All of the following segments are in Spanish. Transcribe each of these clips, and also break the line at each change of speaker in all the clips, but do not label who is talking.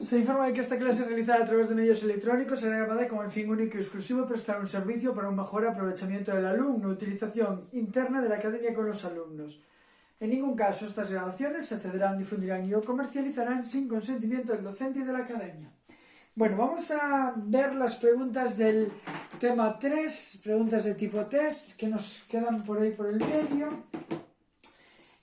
Se informa de que esta clase realizada a través de medios electrónicos será grabada con el fin único y exclusivo de prestar un servicio para un mejor aprovechamiento del alumno, utilización interna de la academia con los alumnos. En ningún caso estas grabaciones se cederán, difundirán y o comercializarán sin consentimiento del docente y de la academia. Bueno, vamos a ver las preguntas del tema 3, preguntas de tipo test, que nos quedan por ahí por el medio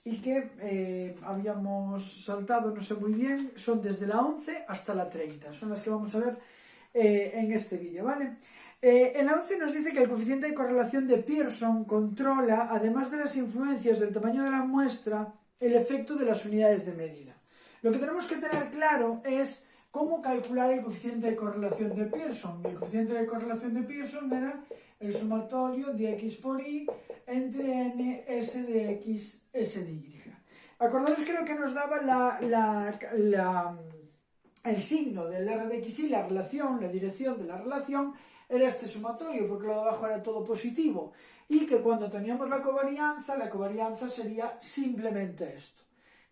y que habíamos saltado, no sé muy bien, son desde la 11 hasta la 30, son las que vamos a ver en este vídeo, ¿vale? En la 11 nos dice que el coeficiente de correlación de Pearson controla, además de las influencias del tamaño de la muestra, el efecto de las unidades de medida. Lo que tenemos que tener claro es cómo calcular el coeficiente de correlación de Pearson. El coeficiente de correlación de Pearson era el sumatorio de x por y entre n s de x s de y. Acordaros que lo que nos daba el signo del r de x y, la relación, la dirección de la relación, era este sumatorio, porque lo de abajo era todo positivo. Y que cuando teníamos la covarianza sería simplemente esto.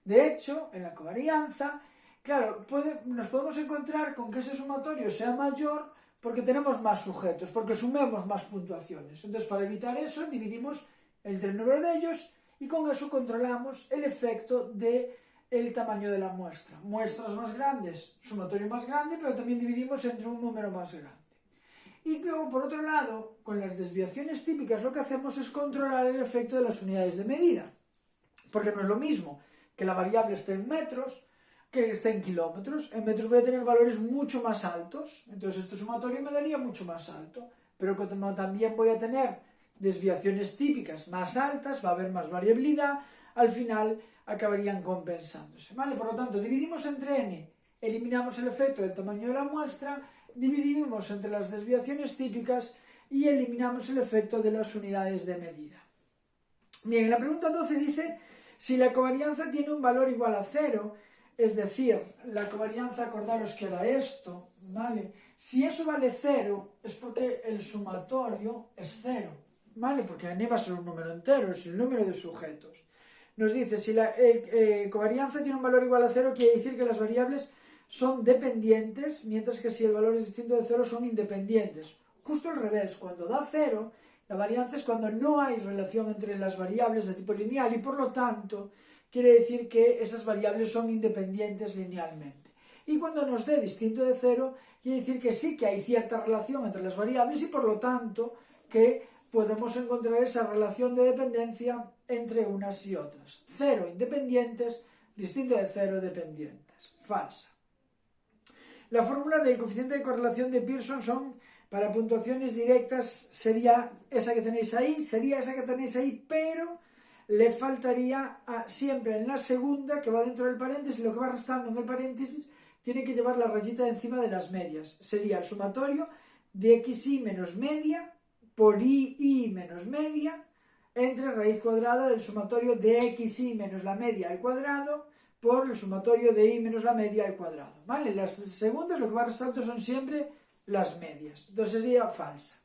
De hecho, en la covarianza, claro, nos podemos encontrar con que ese sumatorio sea mayor porque tenemos más sujetos, porque sumemos más puntuaciones. Entonces, para evitar eso, dividimos entre el número de ellos y con eso controlamos el efecto del tamaño de la muestra. Muestras más grandes, sumatorio más grande, pero también dividimos entre un número más grande. Y luego, por otro lado, con las desviaciones típicas lo que hacemos es controlar el efecto de las unidades de medida. Porque no es lo mismo que la variable esté en metros que esté en kilómetros. En metros voy a tener valores mucho más altos, entonces este sumatorio me daría mucho más alto. Pero como también voy a tener desviaciones típicas más altas, va a haber más variabilidad, al final acabarían compensándose, ¿vale? Por lo tanto, dividimos entre n, eliminamos el efecto del tamaño de la muestra, dividimos entre las desviaciones típicas y eliminamos el efecto de las unidades de medida. Bien, en la pregunta 12 dice, si la covarianza tiene un valor igual a 0, es decir, la covarianza, acordaros que era esto, ¿vale? Si eso vale 0, es porque el sumatorio es 0, ¿vale? Porque n va a ser un número entero, es el número de sujetos. Nos dice, si la covarianza tiene un valor igual a 0, quiere decir que las variables son dependientes, mientras que si el valor es distinto de 0 son independientes. Justo al revés, cuando da 0, la varianza es cuando no hay relación entre las variables de tipo lineal y por lo tanto quiere decir que esas variables son independientes linealmente. Y cuando nos dé distinto de 0, quiere decir que sí que hay cierta relación entre las variables y por lo tanto que podemos encontrar esa relación de dependencia entre unas y otras. 0 independientes, distinto de 0 dependientes. Falsa. La fórmula del coeficiente de correlación de Pearson para puntuaciones directas sería esa que tenéis ahí, pero le faltaría siempre en la segunda, que va dentro del paréntesis, lo que va restando en el paréntesis, tiene que llevar la rayita de encima de las medias. Sería el sumatorio de xy menos media por y menos media entre raíz cuadrada del sumatorio de xy menos la media al cuadrado por el sumatorio de y menos la media al cuadrado, ¿vale? Las segundas lo que va restando son siempre las medias, entonces sería falsa.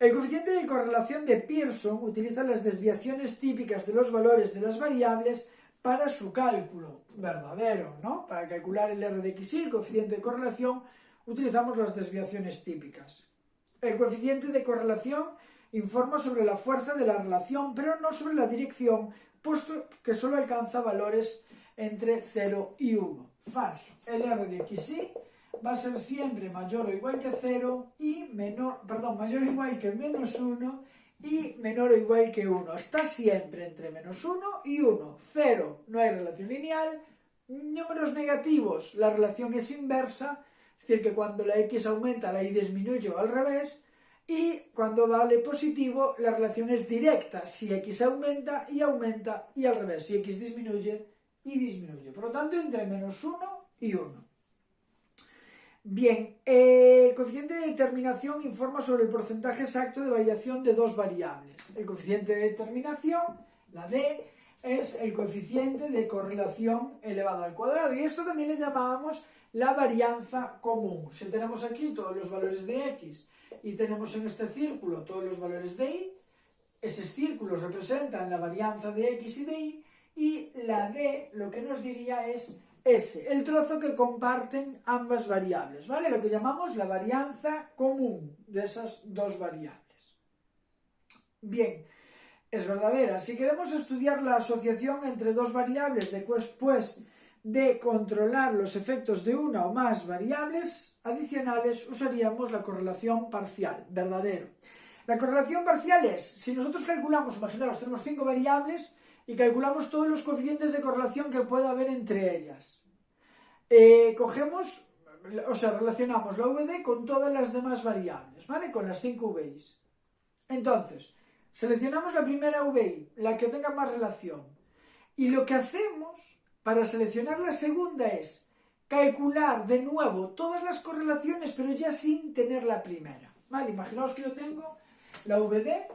El coeficiente de correlación de Pearson utiliza las desviaciones típicas de los valores de las variables para su cálculo, verdadero, ¿no? Para calcular el r de x y el coeficiente de correlación utilizamos las desviaciones típicas. El coeficiente de correlación informa sobre la fuerza de la relación, pero no sobre la dirección, puesto que solo alcanza valores entre 0 y 1. Falso. El r de x y va a ser siempre mayor o igual que 0 y mayor o igual que menos 1 y menor o igual que 1. Está siempre entre menos 1 y 1. 0, no hay relación lineal. Números negativos, la relación es inversa, es decir, que cuando la x aumenta, la y disminuye o al revés. Y cuando vale positivo, la relación es directa. Si x aumenta y al revés. Si x disminuye y disminuye. Por lo tanto, entre menos 1 y 1. Bien, el coeficiente de determinación informa sobre el porcentaje exacto de variación de dos variables. El coeficiente de determinación, la d, es el coeficiente de correlación elevado al cuadrado. Y esto también le llamábamos la varianza común. Si tenemos aquí todos los valores de x y tenemos en este círculo todos los valores de y, esos círculos representan la varianza de x y de y, y la D lo que nos diría es S, el trozo que comparten ambas variables, ¿vale? Lo que llamamos la varianza común de esas dos variables. Bien, es verdadera. Si queremos estudiar la asociación entre dos variables después de controlar los efectos de una o más variables adicionales, usaríamos la correlación parcial, verdadero. La correlación parcial es, si nosotros calculamos, imaginaos, tenemos 5 variables y calculamos todos los coeficientes de correlación que pueda haber entre ellas. Relacionamos la VD con todas las demás variables, ¿vale? Con las 5 VIs. Entonces, seleccionamos la primera VI, la que tenga más relación. Y lo que hacemos para seleccionar la segunda es calcular de nuevo todas las correlaciones, pero ya sin tener la primera. ¿Vale? Imaginaos que yo tengo la VD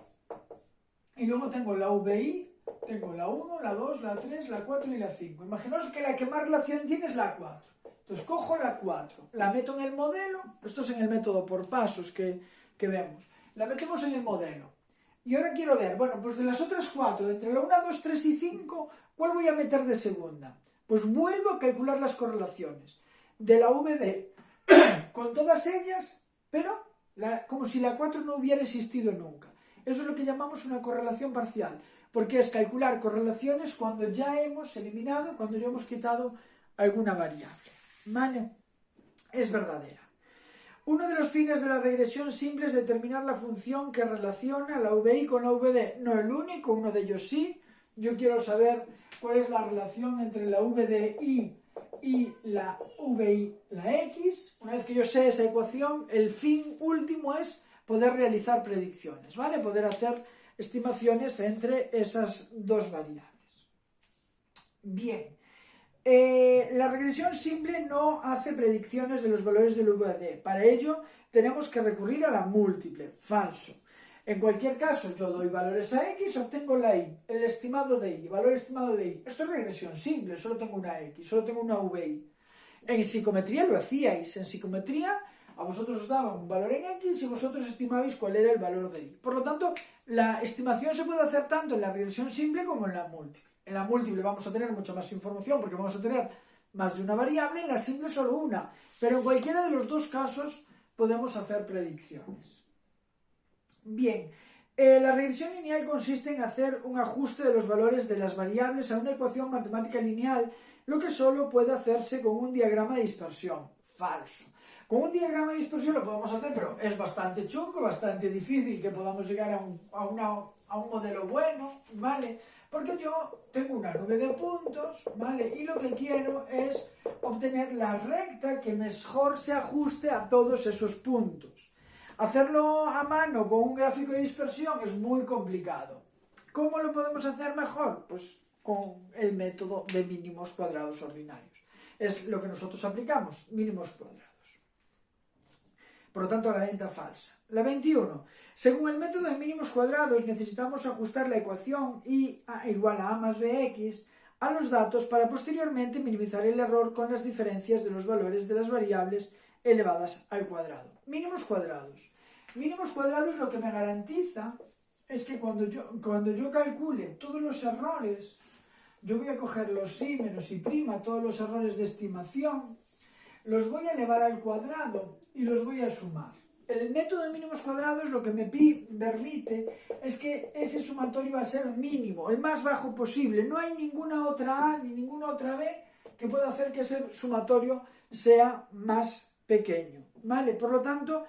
y luego tengo la VI, tengo la 1, la 2, la 3, la 4 y la 5. Imaginaos que la que más relación tiene es la 4. Entonces cojo la 4, la meto en el modelo, esto es en el método por pasos que vemos. La metemos en el modelo. Y ahora quiero ver, bueno, pues de las otras 4, entre la 1, 2, 3 y 5, ¿cuál voy a meter de segunda? Pues vuelvo a calcular las correlaciones de la VD con todas ellas, pero como si la 4 no hubiera existido nunca. Eso es lo que llamamos una correlación parcial, porque es calcular correlaciones cuando ya hemos eliminado, cuando ya hemos quitado alguna variable. ¿Vale? Es verdadera. Uno de los fines de la regresión simple es determinar la función que relaciona la VI con la VD. No el único, uno de ellos sí. Yo quiero saber cuál es la relación entre la VDI y la VI, la X. Una vez que yo sé esa ecuación, el fin último es poder realizar predicciones, ¿vale? Poder hacer estimaciones entre esas dos variables. Bien. La regresión simple no hace predicciones de los valores del VD. Para ello tenemos que recurrir a la múltiple. Falso. En cualquier caso, yo doy valores a X, obtengo la Y, el estimado de Y, valor estimado de Y. Esto es regresión simple, solo tengo una X, solo tengo una VI. En psicometría lo hacíais. En psicometría a vosotros os daban un valor en X y vosotros estimabais cuál era el valor de Y. Por lo tanto, la estimación se puede hacer tanto en la regresión simple como en la múltiple. En la múltiple vamos a tener mucha más información porque vamos a tener más de una variable, en la simple solo una. Pero en cualquiera de los dos casos podemos hacer predicciones. Bien, la regresión lineal consiste en hacer un ajuste de los valores de las variables a una ecuación matemática lineal, lo que solo puede hacerse con un diagrama de dispersión. Falso. Con un diagrama de dispersión lo podemos hacer, pero es bastante chungo, bastante difícil que podamos llegar a un modelo bueno, ¿vale? Porque yo tengo una nube de puntos, ¿vale? Y lo que quiero es obtener la recta que mejor se ajuste a todos esos puntos. Hacerlo a mano con un gráfico de dispersión es muy complicado. ¿Cómo lo podemos hacer mejor? Pues con el método de mínimos cuadrados ordinarios. Es lo que nosotros aplicamos, mínimos cuadrados. Por lo tanto, la venta falsa. La 21. Según el método de mínimos cuadrados, necesitamos ajustar la ecuación y igual a A más BX a los datos para posteriormente minimizar el error con las diferencias de los valores de las variables elevadas al cuadrado. Mínimos cuadrados. Mínimos cuadrados lo que me garantiza es que cuando yo calcule todos los errores, yo voy a coger los I menos I', todos los errores de estimación, los voy a elevar al cuadrado y los voy a sumar. El método de mínimos cuadrados lo que me permite es que ese sumatorio va a ser mínimo, el más bajo posible. No hay ninguna otra A ni ninguna otra B que pueda hacer que ese sumatorio sea más pequeño, ¿vale? Por lo tanto,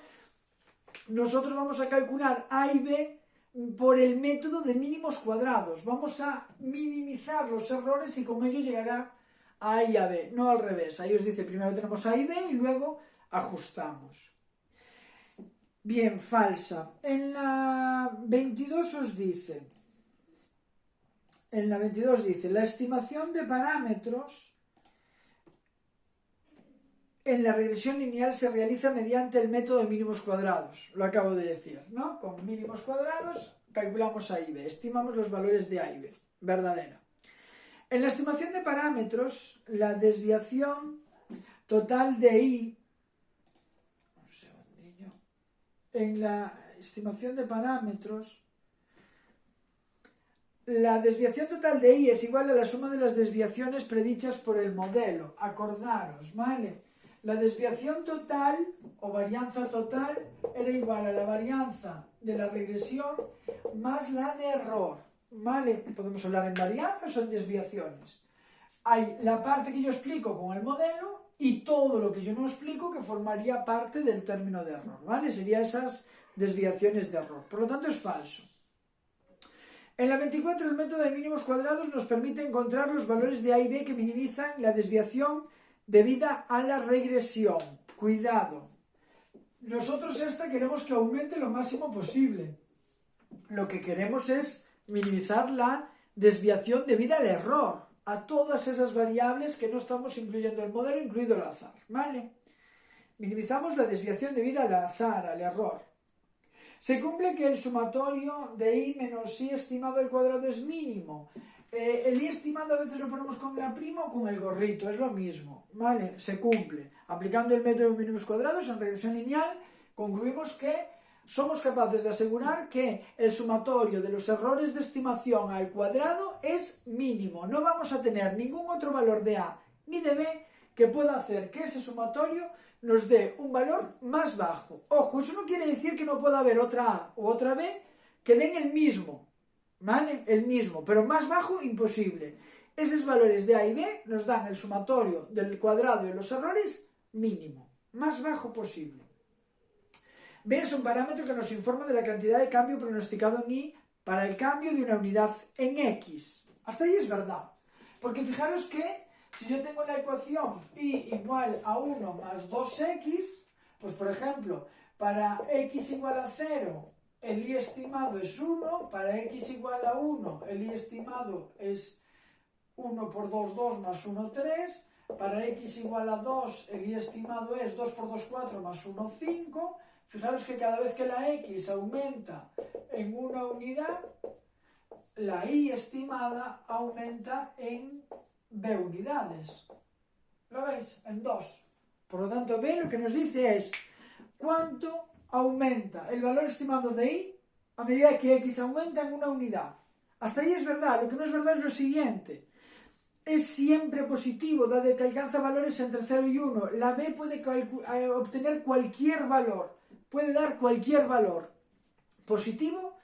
nosotros vamos a calcular A y B por el método de mínimos cuadrados. Vamos a minimizar los errores y con ello llegará a A y a B, no al revés. Ahí os dice, primero tenemos A y B y luego ajustamos. Bien, falsa. En la 22 os dice, la estimación de parámetros en la regresión lineal se realiza mediante el método de mínimos cuadrados. Lo acabo de decir, ¿no? Con mínimos cuadrados calculamos A y B, estimamos los valores de A y B. Verdadera. En la estimación de parámetros, la desviación total de I, en la estimación de parámetros, la desviación total de I es igual a la suma de las desviaciones predichas por el modelo. Acordaros, ¿vale? La desviación total o varianza total era igual a la varianza de la regresión más la de error, ¿vale? Podemos hablar en varianzas o en desviaciones. Hay la parte que yo explico con el modelo y todo lo que yo no explico que formaría parte del término de error, ¿vale? Serían esas desviaciones de error. Por lo tanto, es falso. En la 24, el método de mínimos cuadrados nos permite encontrar los valores de A y B que minimizan la desviación debida a la regresión. Cuidado. Nosotros queremos que aumente lo máximo posible. Lo que queremos es minimizar la desviación debida al error, a todas esas variables que no estamos incluyendo en el modelo, incluido el azar, ¿vale? Minimizamos la desviación debida al azar, al error. Se cumple que el sumatorio de I menos I estimado al cuadrado es mínimo. El I estimado a veces lo ponemos con la prima o con el gorrito, es lo mismo, ¿vale? Se cumple. Aplicando el método de mínimos cuadrados en regresión lineal, concluimos que somos capaces de asegurar que el sumatorio de los errores de estimación al cuadrado es mínimo. No vamos a tener ningún otro valor de A ni de B que pueda hacer que ese sumatorio nos dé un valor más bajo. Ojo, eso no quiere decir que no pueda haber otra A o otra B que den el mismo, ¿vale? El mismo, pero más bajo imposible. Esos valores de A y B nos dan el sumatorio del cuadrado de los errores mínimo, más bajo posible. B es un parámetro que nos informa de la cantidad de cambio pronosticado en Y para el cambio de una unidad en X. Hasta ahí es verdad. Porque fijaros que si yo tengo la ecuación Y igual a 1 más 2X, pues por ejemplo, para X igual a 0, el Y estimado es 1, para X igual a 1, el Y estimado es 1 por 2, 2 más 1, 3, para X igual a 2, el Y estimado es 2 por 2, 4 más 1, 5. Fijaros que cada vez que la X aumenta en una unidad, la Y estimada aumenta en B unidades. ¿Lo veis? En 2. Por lo tanto, B lo que nos dice es cuánto aumenta el valor estimado de Y a medida que X aumenta en una unidad. Hasta ahí es verdad. Lo que no es verdad es lo siguiente. Es siempre positivo, dado que alcanza valores entre 0 y 1. La B puede obtener cualquier valor. Puede dar cualquier valor. Positivo,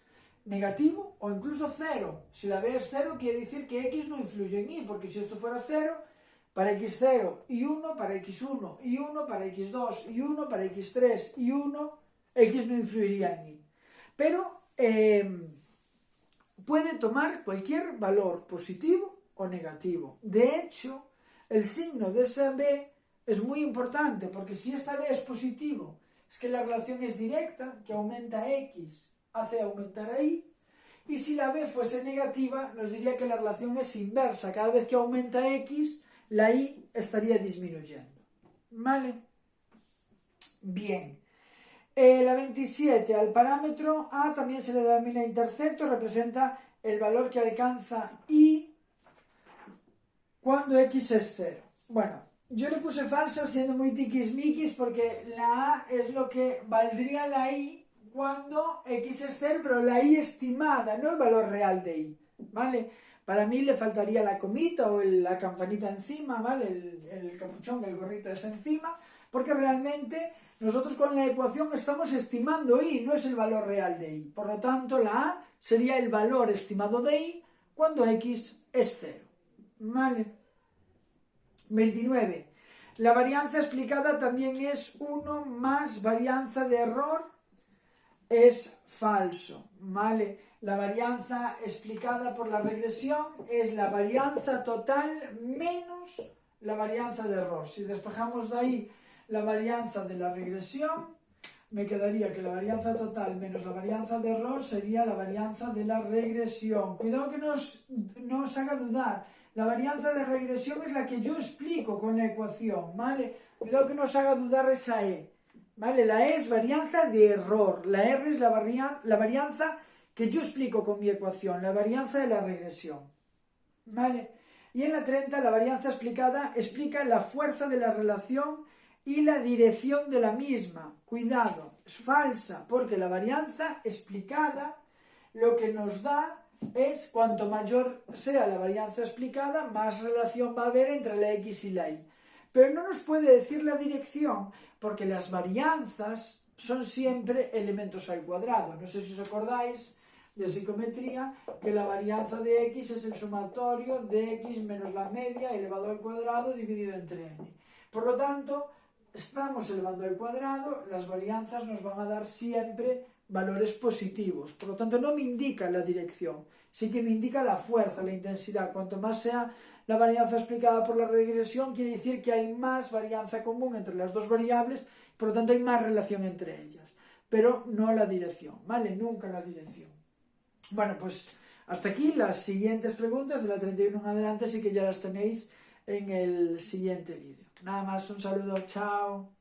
negativo o incluso 0. Si la B es 0, quiere decir que X no influye en Y, porque si esto fuera 0, para X0 y 1, para X1 y 1, para X2 y 1, para X3 y 1, X no influiría en Y. Pero puede tomar cualquier valor positivo o negativo. De hecho, el signo de esa B es muy importante, porque si esta B es positivo, es que la relación es directa, que aumenta X, hace aumentar a Y, y si la B fuese negativa, nos diría que la relación es inversa, cada vez que aumenta X, la Y estaría disminuyendo. ¿Vale? Bien. La 27, al parámetro A también se le denomina intercepto, representa el valor que alcanza Y cuando X es 0. Bueno, yo le puse falsa siendo muy tiquismiquis porque la A es lo que valdría la Y cuando X es 0, pero la Y estimada, no el valor real de Y, ¿vale? Para mí le faltaría la comita o la campanita encima, ¿vale? El capuchón, el gorrito es encima, porque realmente nosotros con la ecuación estamos estimando Y, no es el valor real de Y. Por lo tanto, la A sería el valor estimado de Y cuando X es 0, ¿vale? 29. La varianza explicada también es 1 más varianza de error. Es falso, ¿vale? La varianza explicada por la regresión es la varianza total menos la varianza de error. Si despejamos de ahí la varianza de la regresión, me quedaría que la varianza total menos la varianza de error sería la varianza de la regresión. Cuidado que no os haga dudar. La varianza de regresión es la que yo explico con la ecuación, ¿vale? Cuidado que no os haga dudar esa E, ¿vale? La E es varianza de error, la R es la varianza que yo explico con mi ecuación, la varianza de la regresión, ¿vale? Y en la 30 la varianza explicada explica la fuerza de la relación y la dirección de la misma. Cuidado, es falsa, porque la varianza explicada lo que nos da es cuanto mayor sea la varianza explicada, más relación va a haber entre la x y la y. Pero no nos puede decir la dirección porque las varianzas son siempre elementos al cuadrado. No sé si os acordáis de psicometría que la varianza de x es el sumatorio de x menos la media elevado al cuadrado dividido entre n. Por lo tanto, estamos elevando al cuadrado, las varianzas nos van a dar siempre valores positivos. Por lo tanto, no me indica la dirección, sí que me indica la fuerza, la intensidad. Cuanto más sea la varianza explicada por la regresión, quiere decir que hay más varianza común entre las dos variables, por lo tanto hay más relación entre ellas, pero no la dirección, ¿vale? Nunca la dirección. Bueno, pues hasta aquí las siguientes preguntas de la 31 en adelante, sí que ya las tenéis en el siguiente vídeo. Nada más, un saludo, chao.